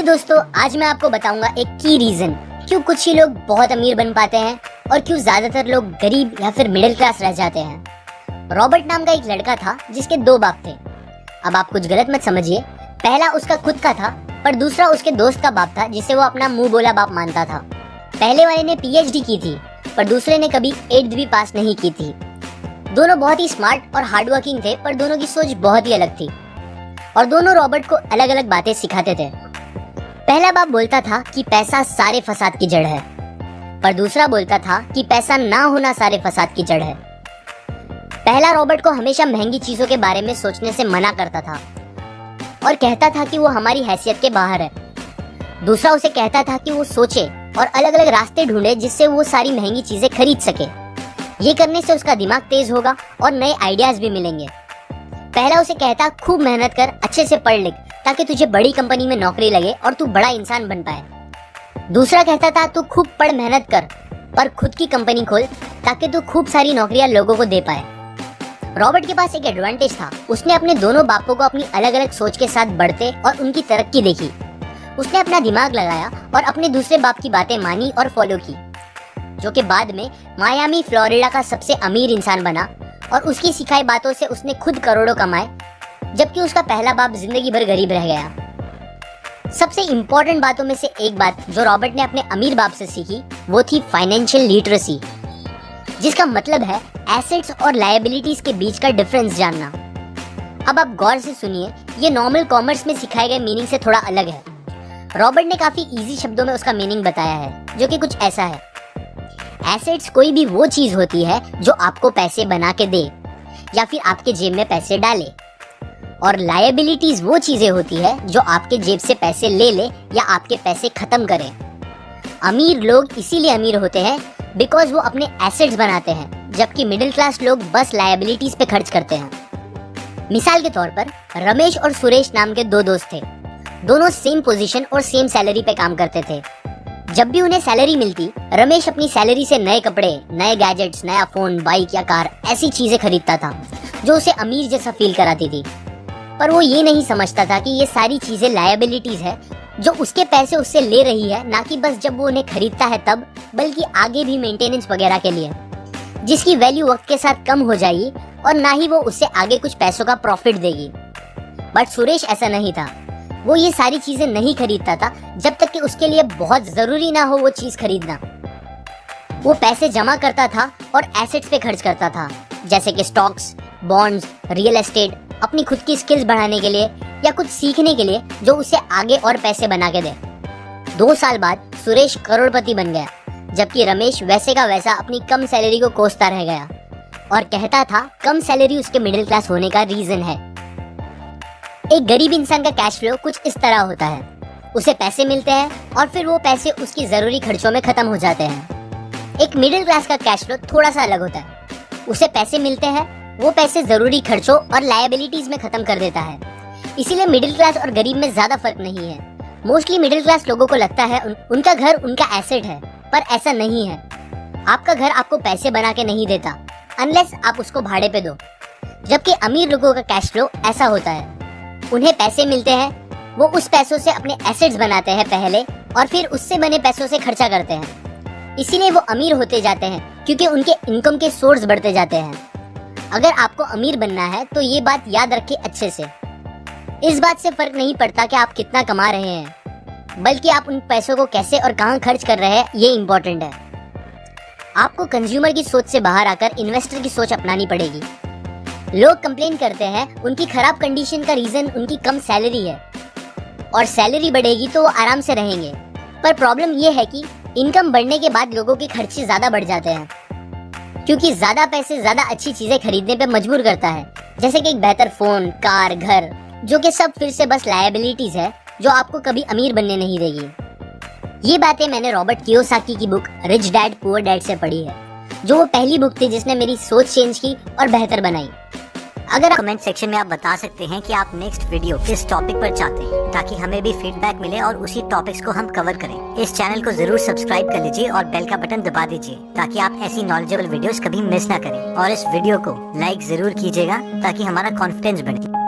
हे दोस्तों, आज मैं आपको बताऊंगा एक की रीजन क्यों कुछ ही लोग बहुत अमीर बन पाते हैं और क्यों ज्यादातर लोग गरीब या फिर मिडिल क्लास रह जाते हैं। रॉबर्ट नाम का एक लड़का था जिसके दो बाप थे। अब आप कुछ गलत मत समझिए, पहला उसका खुद का था पर दूसरा उसके दोस्त का बाप था जिसे वो अपना मुंह बोला बाप मानता था। पहले वाले ने पीएचडी की थी पर दूसरे ने कभी 8th भी पास नहीं की थी। दोनों बहुत ही स्मार्ट और हार्ड वर्किंग थे पर दोनों की सोच बहुत ही अलग थी और दोनों रॉबर्ट को अलग अलग बातें सिखाते थे। पहला बाप बोलता था कि पैसा सारे फसाद की जड़ है, पर दूसरा बोलता था कि पैसा ना होना सारे फसाद की जड़ है। पहला रॉबर्ट को हमेशा महंगी चीजों के बारे में सोचने से मना करता था और कहता था कि वो हमारी हैसियत के बाहर है। दूसरा उसे कहता था कि वो सोचे और अलग अलग रास्ते ढूंढे जिससे वो सारी महंगी चीजें खरीद सके। ये करने से उसका दिमाग तेज होगा और नए आइडियाज भी मिलेंगे। पहला उसे कहता खूब मेहनत कर, अच्छे से पढ़ लिख ताकि तुझे बड़ी कंपनी में नौकरी लगे और तू बड़ा इंसान बन पाए। दूसरा कहता था तू खूब पढ़ मेहनत कर पर खुद की कंपनी खोल ताकि तू खूब सारी नौकरियां लोगों को दे पाए। रॉबर्ट के पास एक एडवांटेज था, उसने अपने दोनों बापों को अपनी अलग अलग सोच के साथ बढ़ते और उनकी तरक्की देखी। उसने अपना दिमाग लगाया और अपने दूसरे बाप की बातें मानी और फॉलो की, जो कि बाद में मायामी फ्लोरिडा का सबसे अमीर इंसान बना और उसकी सिखाई बातों से उसने खुद करोड़ों कमाए, जबकि उसका पहला बाप जिंदगी भर गरीब रह गया। सबसे इम्पोर्टेंट बातों में से एक बात जो रॉबर्ट ने अपने अमीर बाप से सीखी वो थी फाइनेंशियल लिटरेसी, जिसका मतलब है एसेट्स और लायबिलिटीज के बीच का डिफरेंस जानना। अब आप गौर से सुनिए, ये नॉर्मल कॉमर्स में सिखाए गए मीनिंग से थोड़ा अलग है। रॉबर्ट ने काफी इजी शब्दों में उसका मीनिंग बताया है, जो कि कुछ ऐसा है। एसेट्स कोई भी वो चीज होती है जो आपको पैसे बना के दे या फिर आपके जेब में पैसे डाले, और लायबिलिटीज वो चीजें होती है जो आपके जेब से पैसे ले ले या आपके पैसे खत्म करे। अमीर लोग इसीलिए अमीर होते हैं बिकॉज वो अपने एसेट्स बनाते हैं, जबकि मिडिल क्लास लोग बस लायबिलिटीज पे खर्च करते हैं। मिसाल के तौर पर रमेश और सुरेश नाम के दो दोस्त थे। दोनों सेम पोजीशन और सेम सैलरी पे काम करते थे। जब भी उन्हें सैलरी मिलती, रमेश अपनी सैलरी से नए कपड़े, नए गैजेट्स, नया फोन, बाइक या कार ऐसी चीजें खरीदता था जो उसे अमीर जैसा फील कराती थी। पर वो ये नहीं समझता था कि ये सारी चीजें लायबिलिटीज है जो उसके पैसे उससे ले रही है, ना कि बस जब वो उन्हें खरीदता है तब, बल्कि आगे भी मेंटेनेंस वगैरह के लिए, जिसकी वैल्यू वक्त के साथ कम हो जाएगी और ना ही वो उससे आगे कुछ पैसों का प्रॉफिट देगी। बट सुरेश ऐसा नहीं था। वो ये सारी चीजें नहीं खरीदता था जब तक कि उसके लिए बहुत जरूरी ना हो वो चीज खरीदना। वो पैसे जमा करता था और एसेट्स पे खर्च करता था, जैसे कि स्टॉक्स, बॉन्ड्स, रियल एस्टेट, अपनी खुद की स्किल्स बढ़ाने के लिए या कुछ सीखने के लिए जो उसे आगे और पैसे बना के दे। 2 साल बाद सुरेश करोड़पति बन गया, जबकि रमेश वैसे का वैसा अपनी कम सैलरी को कोसता रह गया और कहता था कम सैलरी उसके मिडिल क्लास होने का रीजन है। एक गरीब इंसान का कैश फ्लो कुछ इस तरह होता है, उसे पैसे मिलते हैं और फिर वो पैसे उसकी जरूरी खर्चों में खत्म हो जाते हैं। एक मिडिल क्लास का कैश फ्लो थोड़ा सा अलग होता है, उसे पैसे मिलते हैं, वो पैसे जरूरी खर्चों और लायबिलिटीज में खत्म कर देता है। इसीलिए मिडिल क्लास और गरीब में ज्यादा फर्क नहीं है। मोस्टली मिडिल क्लास लोगों को लगता है उनका घर उनका एसेट है, पर ऐसा नहीं है। आपका घर आपको पैसे बना के नहीं देता अनलेस आप उसको भाड़े पे दो, जबकि अमीर लोगों का कैश फ्लो ऐसा होता है। उन्हें पैसे मिलते हैं, वो उस पैसों से अपने एसेट्स बनाते हैं पहले और फिर उससे बने पैसों से खर्चा करते हैं। इसीलिए वो अमीर होते जाते हैं क्योंकि उनके इनकम के सोर्स बढ़ते जाते हैं। अगर आपको अमीर बनना है तो ये बात याद रखिए अच्छे से। इस बात से फर्क नहीं पड़ता कि आप कितना कमा रहे हैं, बल्कि आप उन पैसों को कैसे और कहां खर्च कर रहे हैं, ये इम्पोर्टेंट है। आपको कंज्यूमर की सोच से बाहर आकर इन्वेस्टर की सोच अपनानी पड़ेगी। लोग कंप्लेन करते हैं उनकी खराब कंडीशन का रीजन उनकी कम सैलरी है और सैलरी बढ़ेगी तो वो आराम से रहेंगे, पर प्रॉब्लम ये है कि इनकम बढ़ने के बाद लोगों के खर्चे ज्यादा बढ़ जाते हैं, क्योंकि ज्यादा पैसे ज्यादा अच्छी चीजें खरीदने पे मजबूर करता है, जैसे कि एक बेहतर फोन, कार, घर, जो कि सब फिर से बस लायबिलिटीज है जो आपको कभी अमीर बनने नहीं देगी। ये बातें मैंने रॉबर्ट कियोसाकी की book rich dad poor dad से पढ़ी है, जो वो पहली बुक थी जिसने मेरी सोच चेंज की और बेहतर बनाई। अगर कमेंट सेक्शन में आप बता सकते हैं कि आप नेक्स्ट वीडियो किस टॉपिक पर चाहते हैं, ताकि हमें भी फीडबैक मिले और उसी टॉपिक्स को हम कवर करें। इस चैनल को जरूर सब्सक्राइब कर लीजिए और बेल का बटन दबा दीजिए ताकि आप ऐसी नॉलेजेबल वीडियोस कभी मिस ना करें। और इस वीडियो को लाइक जरूर कीजिएगा ताकि हमारा कॉन्फिडेंस बढ़े।